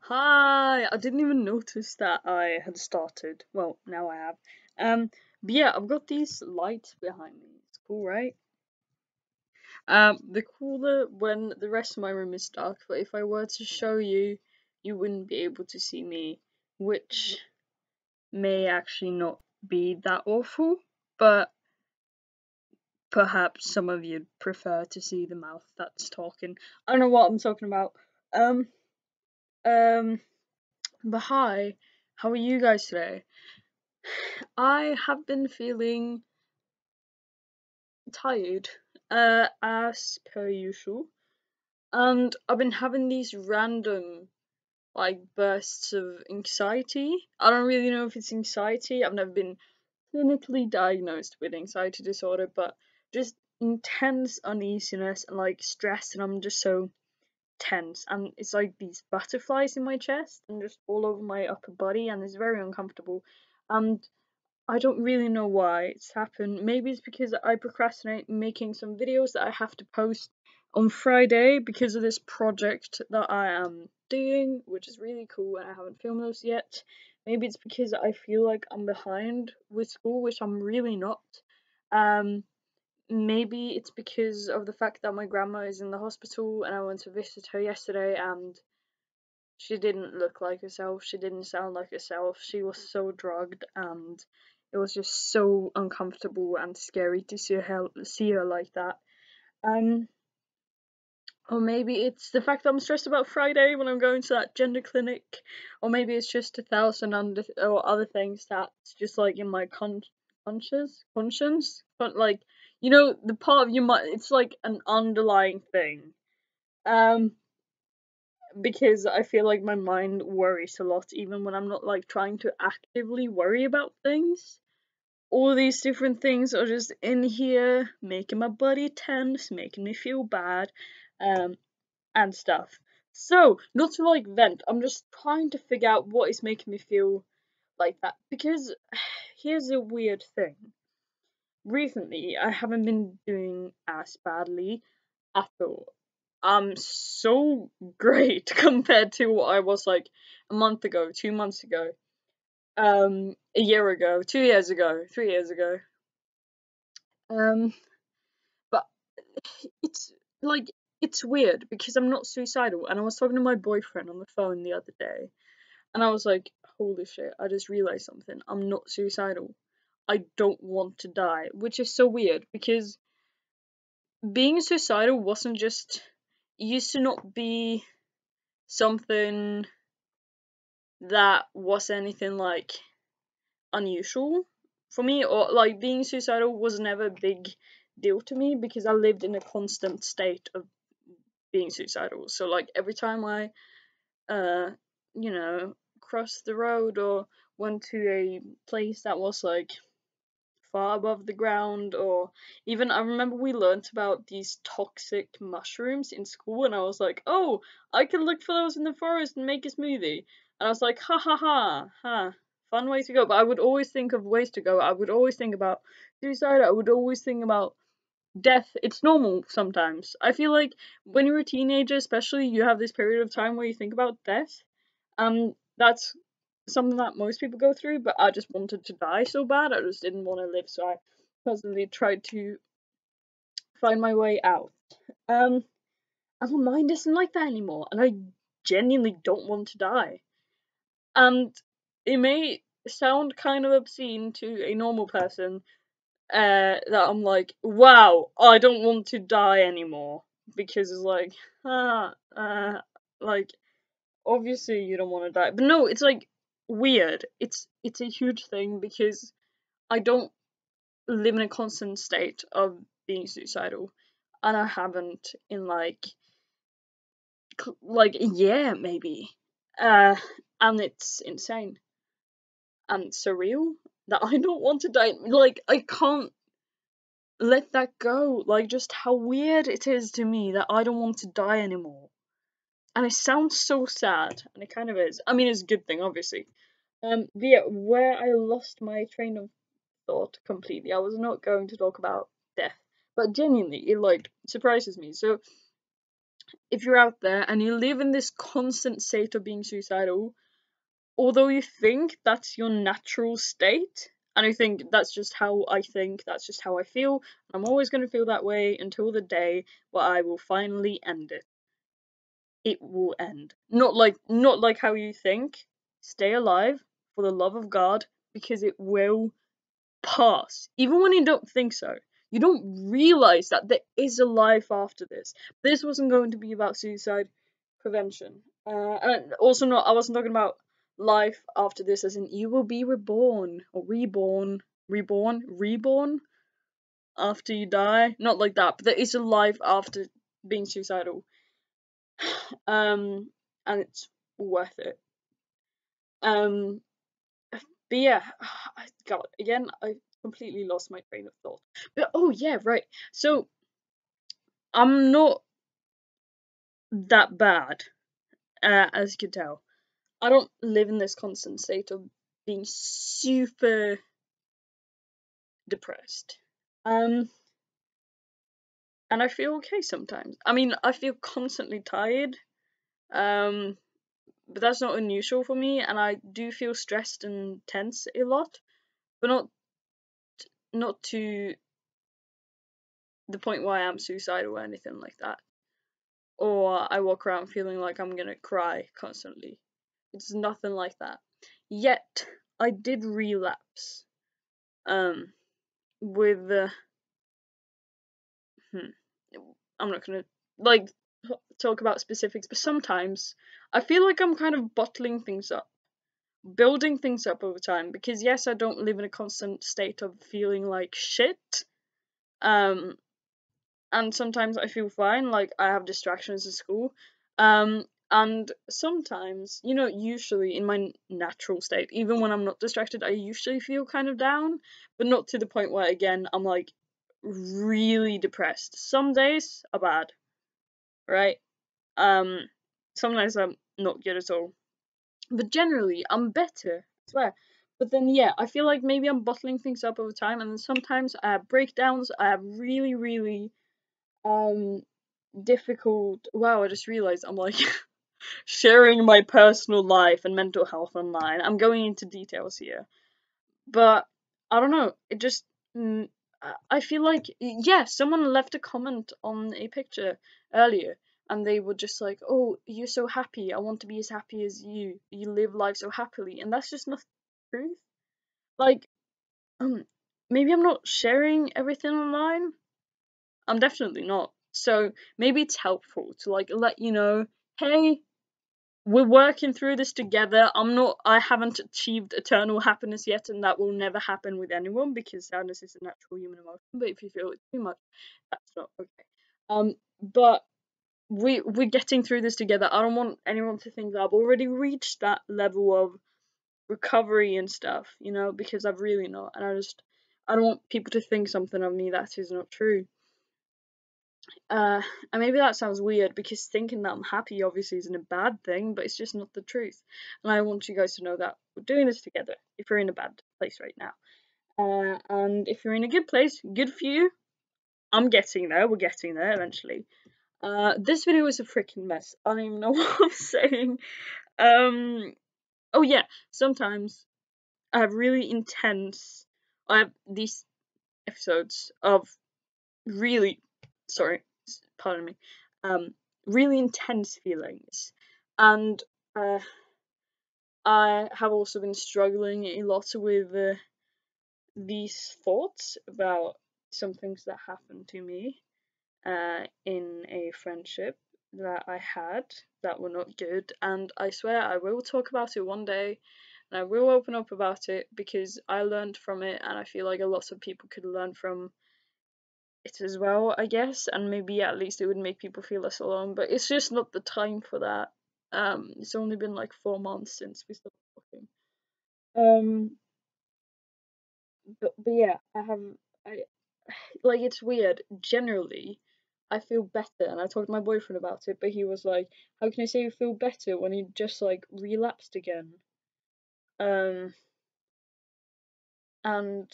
Hi! I didn't even notice that I had started. Well, now I have. But yeah, I've got these lights behind me. It's cool, right? They're cooler when the rest of my room is dark, but if I were to show you, you wouldn't be able to see me, which may actually not be that awful, but perhaps some of you'd prefer to see the mouth that's talking. I don't know what I'm talking about. Um, um, but hi, how are you guys today? I have been feeling tired, as per usual, and I've been having these random, like, bursts of anxiety. I don't really know if it's anxiety, I've never been clinically diagnosed with anxiety disorder, but just intense uneasiness and, like, stress, and I'm just so tense, and it's like these butterflies in my chest and just all over my upper body, and it's very uncomfortable. And I don't really know why it's happened. Maybe it's because I procrastinate making some videos that I have to post on Friday because of this project that I am doing, which is really cool, and I haven't filmed those yet. Maybe it's because I feel like I'm behind with school, which I'm really not. Um, Maybe it's because of the fact that my grandma is in the hospital and I went to visit her yesterday and she didn't look like herself, she didn't sound like herself, she was so drugged, and it was just so uncomfortable and scary to see her like that. Um, or maybe it's the fact that I'm stressed about Friday when I'm going to that gender clinic, or maybe it's just a thousand or other things that's just like in my conscience, but like the part of your mind, it's like an underlying thing. Um, because I feel like my mind worries a lot even when I'm not like trying to actively worry about things. All these different things are just in here making my body tense, making me feel bad, um, and stuff. So, not to like vent, I'm just trying to figure out what is making me feel like that. Because here's a weird thing. Recently, I haven't been doing as badly at all. I'm so great compared to what I was like a month ago, 2 months ago, a year ago, 2 years ago, 3 years ago. Um, but it's like it's weird because I'm not suicidal, and I was talking to my boyfriend on the phone the other day, and I was like, "Holy shit! I just realized something. I'm not suicidal. I don't want to die," which is so weird because being suicidal wasn't just used to not be something that was anything like unusual for me, or like being suicidal was never a big deal to me because I lived in a constant state of being suicidal. So like every time I uh crossed the road or went to a place that was like far above the ground, or even I remember we learnt about these toxic mushrooms in school, and I was like, oh, I can look for those in the forest and make a smoothie. And I was like, ha ha ha ha, fun way to go. But I would always think of ways to go. I would always think about suicide. I would always think about death. It's normal sometimes. I feel like when you're a teenager especially, you have this period of time where you think about death. That's something that most people go through, but I just wanted to die so bad. I just didn't want to live, so I constantly tried to find my way out. Um, and my mind isn't like that anymore, and I genuinely don't want to die. And it may sound kind of obscene to a normal person, that I'm like, wow, I don't want to die anymore, because it's like, like obviously you don't want to die, but no, it's like weird. It's a huge thing because I don't live in a constant state of being suicidal, and I haven't in like a year maybe, uh, and it's insane and surreal that I don't want to die. Like I can't let that go. Like just how weird it is to me that I don't want to die anymore. And it sounds so sad, and it kind of is. I mean, it's a good thing, obviously. But yeah, where I lost my train of thought completely. I was not going to talk about death, but genuinely, it like surprises me. So if you're out there and you live in this constant state of being suicidal, although you think that's your natural state, and I think that's just how I think, that's just how I feel, I'm always going to feel that way until the day where I will finally end it. It will end. Not like how you think. Stay alive for the love of God, because it will pass. Even when you don't think so. You don't realize that there is a life after this. This wasn't going to be about suicide prevention. And also, not, I wasn't talking about life after this as in you will be reborn or reborn after you die. Not like that, but there is a life after being suicidal. And it's worth it. Um, but yeah, God, again, I completely lost my train of thought. But oh yeah, right. So I'm not that bad, as you can tell. I don't live in this constant state of being super depressed. Um, and I feel okay sometimes. I mean, I feel constantly tired. Um, but that's not unusual for me, and I do feel stressed and tense a lot, but not to the point where I am suicidal or anything like that. Or I walk around feeling like I'm gonna cry constantly. It's nothing like that. Yet I did relapse. With the I'm not gonna like talk about specifics, but sometimes I feel like I'm kind of bottling things up, building things up over time. Because yes, I don't live in a constant state of feeling like shit. Um, and sometimes I feel fine, like I have distractions at school. And sometimes, usually in my natural state, even when I'm not distracted, I usually feel kind of down, but not to the point where, again, I'm like really depressed. Some days are bad, right? Um, Sometimes I'm not good at all, but generally I'm better, I swear. But then, yeah, I feel like maybe I'm bottling things up over time, and then sometimes I have breakdowns. I have really, really um difficult. Wow, I just realized I'm like sharing my personal life and mental health online. I'm going into details here, but I don't know. It just I feel like, yeah, someone left a comment on a picture earlier, and they were just like, "Oh, you're so happy. I want to be as happy as you. You live life so happily," and that's just not the truth. Like, um, maybe I'm not sharing everything online. I'm definitely not. So maybe it's helpful to like let you know, hey, we're working through this together. I haven't achieved eternal happiness yet, and that will never happen with anyone because sadness is a natural human emotion. But if you feel it too much, that's not okay. But we're getting through this together. I don't want anyone to think that I've already reached that level of recovery and stuff, because I've really not. And I don't want people to think something of me that is not true. And maybe that sounds weird because thinking that I'm happy obviously isn't a bad thing, but it's just not the truth. And I want you guys to know that we're doing this together if you're in a bad place right now. And if you're in a good place, good for you. I'm getting there, we're getting there eventually. This video is a freaking mess. I don't even know what I'm saying. Oh yeah, sometimes I have I have these episodes of really, sorry, pardon me, really intense feelings, and I have also been struggling a lot with these thoughts about some things that happened to me in a friendship that I had that were not good, and I swear I will talk about it one day. And I will open up about it because I learned from it, and I feel like a lot of people could learn from it as well, I guess, and maybe at least it would make people feel less alone. But it's just not the time for that. It's only been like 4 months since we started talking. Um, but yeah, I like it's weird. Generally, I feel better, and I talked to my boyfriend about it, but he was like, "How can I say you feel better when you just like relapsed again?" Um, and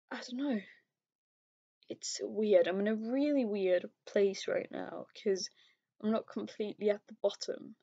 I don't know. It's weird. I'm in a really weird place right now because I'm not completely at the bottom,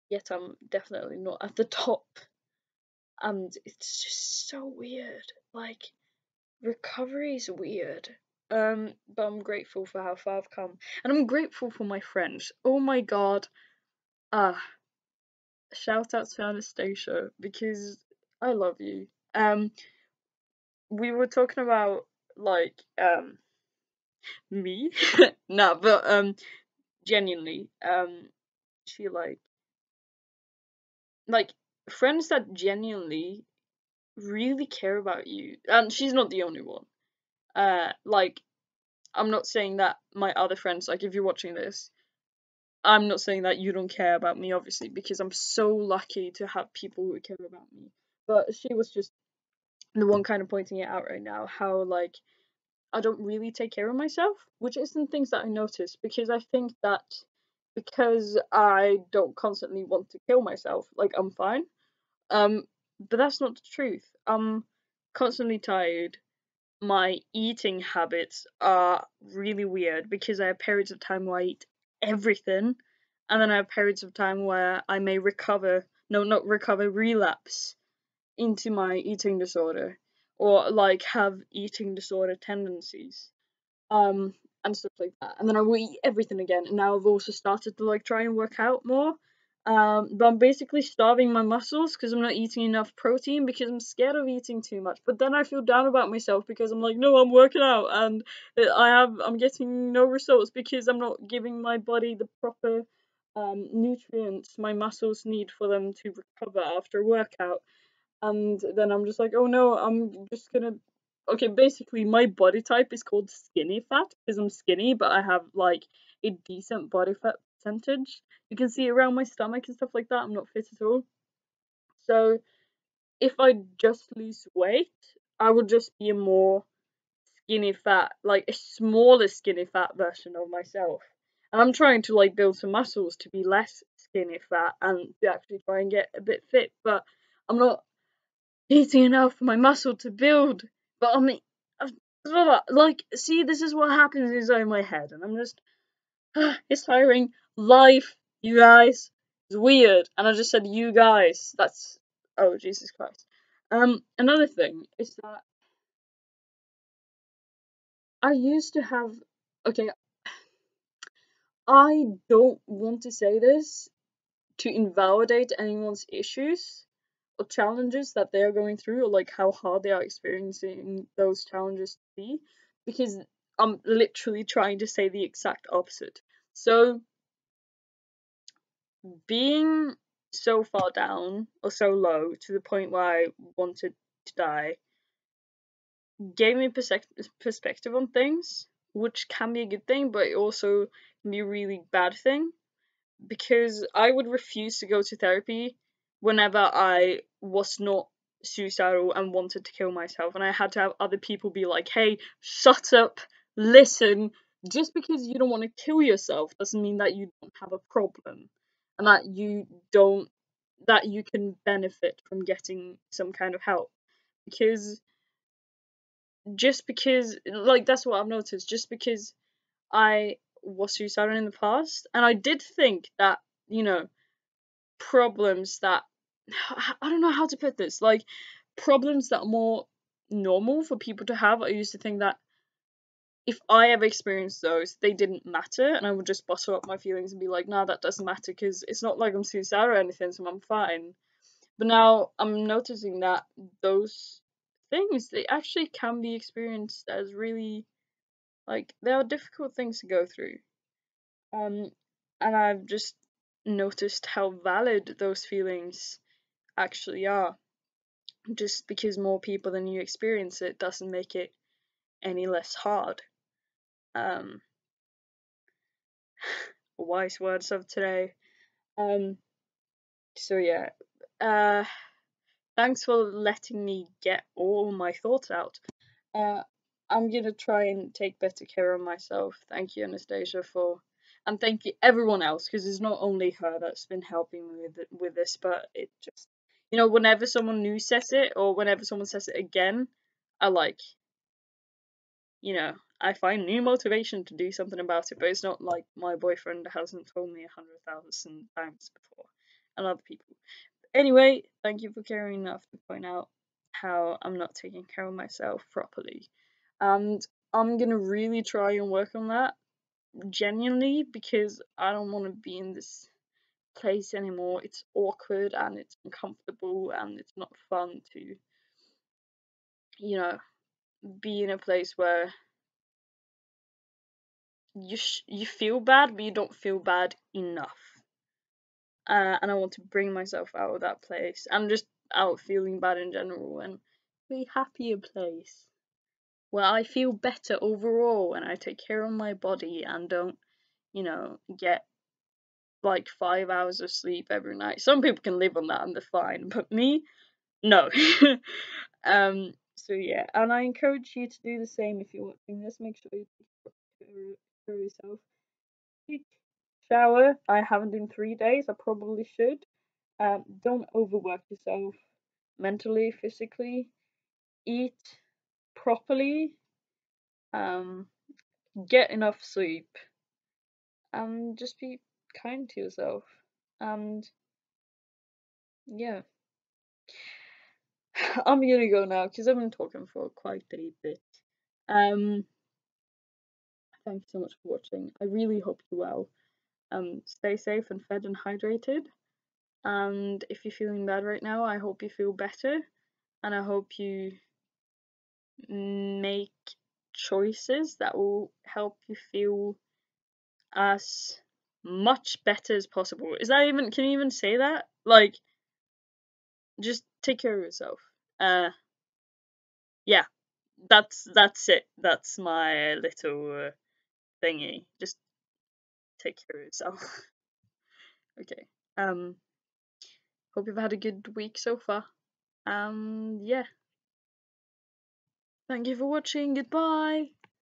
yet I'm definitely not at the top. And it's just so weird. Like, recovery is weird. But I'm grateful for how far I've come. And I'm grateful for my friends. Oh my god. Ah, shout out to Anastasia because I love you. We were talking about like me. Nah, but genuinely, she like friends that genuinely really care about you. And she's not the only one. Like I'm not saying that my other friends, like if you're watching this, I'm not saying that you don't care about me, obviously, because I'm so lucky to have people who care about me. But she was just the one kind of pointing it out right now, how like I don't really take care of myself, which isn't things that I notice because I think that because I don't constantly want to kill myself, like I'm fine. But that's not the truth. I'm constantly tired. My eating habits are really weird because I have periods of time where I eat everything, and then I have periods of time where I may recover, no, not recover, relapse into my eating disorder, or like have eating disorder tendencies, um, and stuff like that. And then I will eat everything again. And now I've also started to like try and work out more. But I'm basically starving my muscles because I'm not eating enough protein because I'm scared of eating too much. But then I feel down about myself because I'm like, no, I'm working out and I'm getting no results because I'm not giving my body the proper nutrients my muscles need for them to recover after a workout. And then I'm just like, oh no, I'm just gonna. Okay, basically, my body type is called skinny fat because I'm skinny, but I have like a decent body fat percentage. You can see around my stomach and stuff like that. I'm not fit at all. So if I just lose weight, I would just be a more skinny fat, like a smaller skinny fat version of myself. And I'm trying to like build some muscles to be less skinny fat and to actually try and get a bit fit, but I'm not eating enough for my muscle to build. But I mean, like, see, this is what happens inside my head, and I'm just, it's tiring. Life, you guys, is weird. And I just said, you guys. That's, oh, Jesus Christ. Another thing is that I used to have, okay, I don't want to say this to invalidate anyone's issues or challenges that they're going through or like how hard they are experiencing those challenges to be, because I'm literally trying to say the exact opposite. So being so far down or so low to the point where I wanted to die gave me perspective on things, which can be a good thing, but it also can be a really bad thing because I would refuse to go to therapy whenever I was not suicidal and wanted to kill myself, and I had to have other people be like, hey, shut up, listen. Just because you don't want to kill yourself doesn't mean that you don't have a problem and that you can benefit from getting some kind of help. Because just because, like, that's what I've noticed, just because I was suicidal in the past, and I did think that, you know, problems that I don't know how to put this, like problems that are more normal for people to have. I used to think that if I ever experienced those, they didn't matter, and I would just bottle up my feelings and be like, nah, that doesn't matter because it's not like I'm suicidal or anything, so I'm fine. But now I'm noticing that those things, they actually can be experienced as really, like, they are difficult things to go through. Um, and I've just noticed how valid those feelings actually are. Just because more people than you experience it doesn't make it any less hard. Um, wise words of today. Um, so yeah. Uh, thanks for letting me get all my thoughts out. Uh, I'm gonna try and take better care of myself. Thank you, Anastasia, and thank you everyone else, because it's not only her that's been helping me with this, but it just, you know, whenever someone new says it or whenever someone says it again, I like, you know, I find new motivation to do something about it, but it's not like my boyfriend hasn't told me 100,000 times before, and other people. Anyway, thank you for caring enough to point out how I'm not taking care of myself properly. And I'm gonna really try and work on that genuinely, because I don't want to be in this place anymore. It's awkward and it's uncomfortable and it's not fun to, you know, be in a place where you feel bad, but you don't feel bad enough. And I want to bring myself out of that place. I'm just out feeling bad in general and be happier place where I feel better overall and I take care of my body and don't, get like 5 hours of sleep every night. Some people can live on that and they're fine, but me, no. So yeah, and I encourage you to do the same if you're watching this. Make sure you take care of yourself. Take shower. I haven't in 3 days. I probably should. Don't overwork yourself mentally, physically. Eat properly. Um, get enough sleep. And just be kind to yourself. And yeah, I'm gonna go now because I've been talking for quite a bit. Um, thank you so much for watching. I really hope you're well. Stay safe and fed and hydrated. And if you're feeling bad right now, I hope you feel better. And I hope you make choices that will help you feel as much better as possible. Can you even say that? Like, just take care of yourself. Yeah, that's it. That's my little thingy. Just take care of yourself. Okay. Hope you've had a good week so far. Yeah. Thank you for watching. Goodbye.